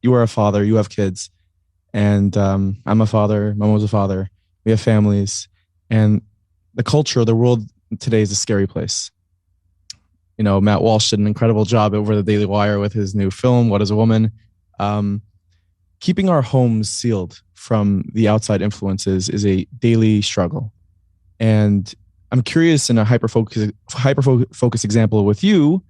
you are a father, you have kids, and I'm a father, my mom was a father. We have families, and the culture, the world today is a scary place. You know, Matt Walsh did an incredible job over the Daily Wire with his new film, What is a Woman? Keeping our homes sealed from the outside influences is a daily struggle. And I'm curious, in a hyper-focus example with you,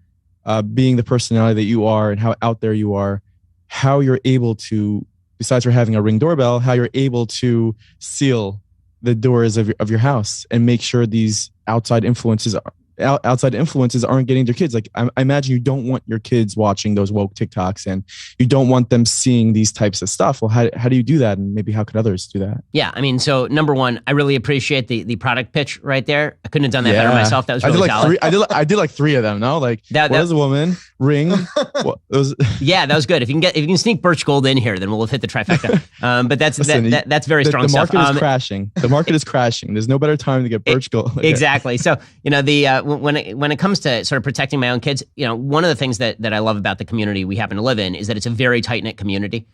being the personality that you are and how out there you are, how you're able to, besides for having a Ring doorbell, how you're able to seal the doors of your house and make sure these outside influences aren't getting to your kids. Like, I imagine you don't want your kids watching those woke TikToks, and you don't want them seeing these types of stuff. Well, how do you do that? And maybe how could others do that? Yeah, I mean, so number one, I really appreciate the product pitch right there. I couldn't have done that better myself. That was really solid. I did like three of them. No, like What is a Woman? Ring. Yeah, that was good. If you can sneak Birch Gold in here, then we'll have hit the trifecta. But that's very strong stuff. The market is crashing. The market is crashing. There's no better time to get Birch Gold. Exactly. So, you know, when it comes to sort of protecting my own kids, you know, one of the things that I love about the community we happen to live in is that it's a very tight-knit community.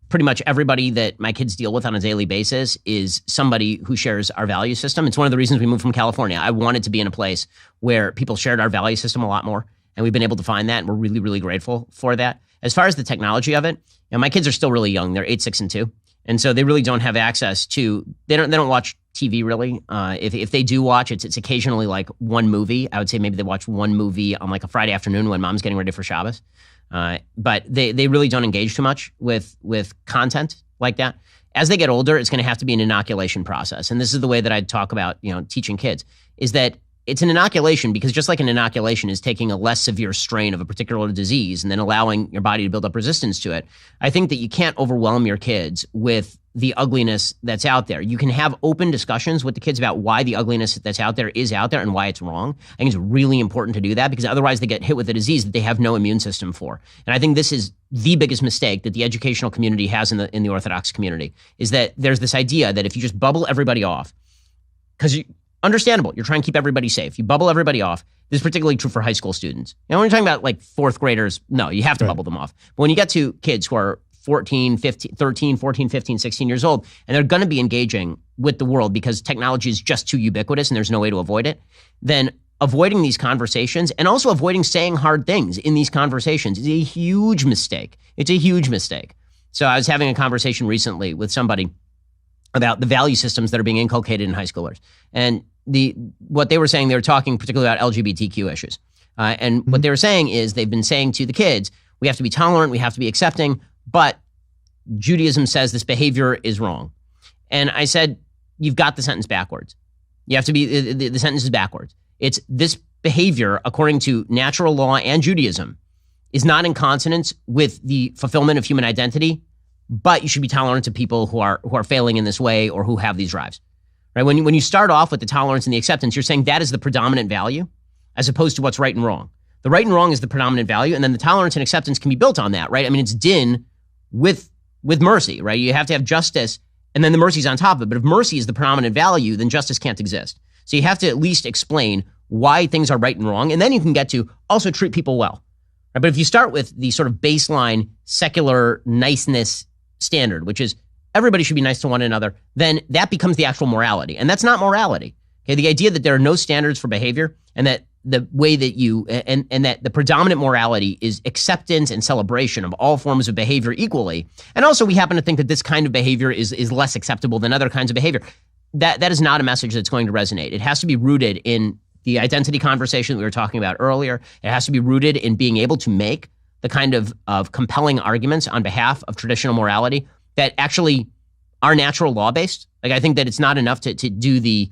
Pretty much everybody that my kids deal with on a daily basis is somebody who shares our value system. It's one of the reasons we moved from California. I wanted to be in a place where people shared our value system a lot more, and we've been able to find that, and we're really, really grateful for that. As far as the technology of it, you know, my kids are still really young. They're 8, 6, and 2. And so they really don't have access to, they don't watch TV really. If they do watch, it's occasionally like one movie. I would say maybe they watch one movie on like a Friday afternoon when mom's getting ready for Shabbos. But they really don't engage too much with content like that. As they get older, it's going to have to be an inoculation process. And this is the way that I talk about, you know, teaching kids, is that it's an inoculation, because just like an inoculation is taking a less severe strain of a particular disease and then allowing your body to build up resistance to it, I think that you can't overwhelm your kids with the ugliness that's out there. You can have open discussions with the kids about why the ugliness that's out there is out there and why it's wrong. I think it's really important to do that, because otherwise they get hit with a disease that they have no immune system for. And I think this is the biggest mistake that the educational community has in the Orthodox community, is that there's this idea that if you just bubble everybody off, because understandable, you're trying to keep everybody safe. You bubble everybody off. This is particularly true for high school students. Now, when you're talking about like fourth graders, no, you have to bubble them off. But when you get to kids who are 13, 15, 16 years old, and they're going to be engaging with the world because technology is just too ubiquitous and there's no way to avoid it, then avoiding these conversations and also avoiding saying hard things in these conversations is a huge mistake. It's a huge mistake. So I was having a conversation recently with somebody about the value systems that are being inculcated in high schoolers. And what they were saying, they were talking particularly about LGBTQ issues. And what they were saying is they've been saying to the kids, we have to be tolerant, we have to be accepting, but Judaism says this behavior is wrong. And I said, you've got the sentence backwards. You have to be, the sentence is backwards. It's this behavior, according to natural law and Judaism, is not in consonance with the fulfillment of human identity, but you should be tolerant to people who are failing in this way or who have these drives. Right? When you start off with the tolerance and the acceptance, you're saying that is the predominant value as opposed to what's right and wrong. The right and wrong is the predominant value, and then the tolerance and acceptance can be built on that, right? I mean, it's din with mercy, right? You have to have justice, and then the mercy's on top of it. But if mercy is the predominant value, then justice can't exist. So you have to at least explain why things are right and wrong, and then you can get to also treat people well. Right? But if you start with the sort of baseline secular niceness standard, which is everybody should be nice to one another, then that becomes the actual morality. And that's not morality. Okay, the idea that there are no standards for behavior and that the way that you, and that the predominant morality is acceptance and celebration of all forms of behavior equally. And also we happen to think that this kind of behavior is less acceptable than other kinds of behavior. That is not a message that's going to resonate. It has to be rooted in the identity conversation that we were talking about earlier. It has to be rooted in being able to make the kind of compelling arguments on behalf of traditional morality that actually are natural law-based. Like, I think that it's not enough to do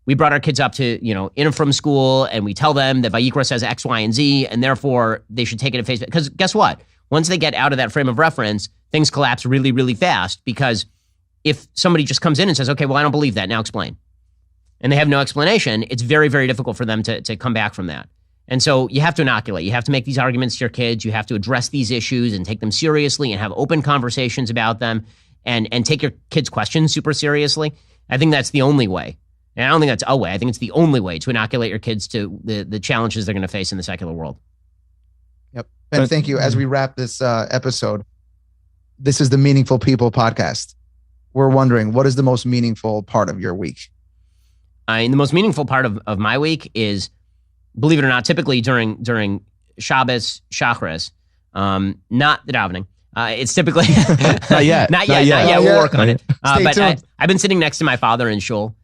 we brought our kids up to, in and from school, and we tell them that Vayikra says X, Y, and Z, and therefore they should take it at face value. Because guess what? Once they get out of that frame of reference, things collapse really, really fast, because if somebody just comes in and says, okay, well, I don't believe that, now explain, and they have no explanation, it's very, very difficult for them to come back from that. And so you have to inoculate. You have to make these arguments to your kids. You have to address these issues and take them seriously and have open conversations about them and take your kids' questions super seriously. I think that's the only way. And I don't think that's a way. I think it's the only way to inoculate your kids to the challenges they're going to face in the secular world. Yep. Ben, thank you. As we wrap this episode, this is the Meaningful People podcast. We're wondering, what is the most meaningful part of your week? The most meaningful part of my week is, believe it or not, typically during Shabbos, Shacharis, not the davening. It's typically Not yet. Not yet. We'll work on it. But tuned. I've been sitting next to my father in shul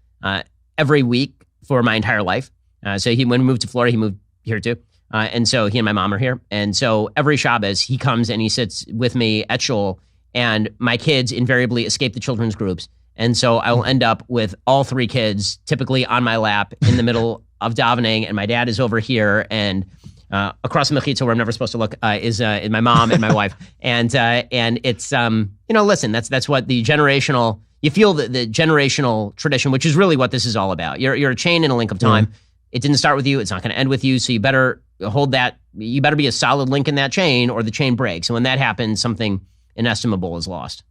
every week for my entire life. So when he moved to Florida, he moved here too. And so he and my mom are here. And so every Shabbos, he comes and he sits with me at shul, and my kids invariably escape the children's groups. And so I will end up with all three kids typically on my lap in the middle of davening, and my dad is over here, and across the mechitza where I'm never supposed to look is my mom and my wife. And it's, listen, that's what the generational, you feel the generational tradition, which is really what this is all about. You're a chain in a link of time. It didn't start with you. It's not going to end with you. So you better hold that. You better be a solid link in that chain, or the chain breaks. And when that happens, something inestimable is lost.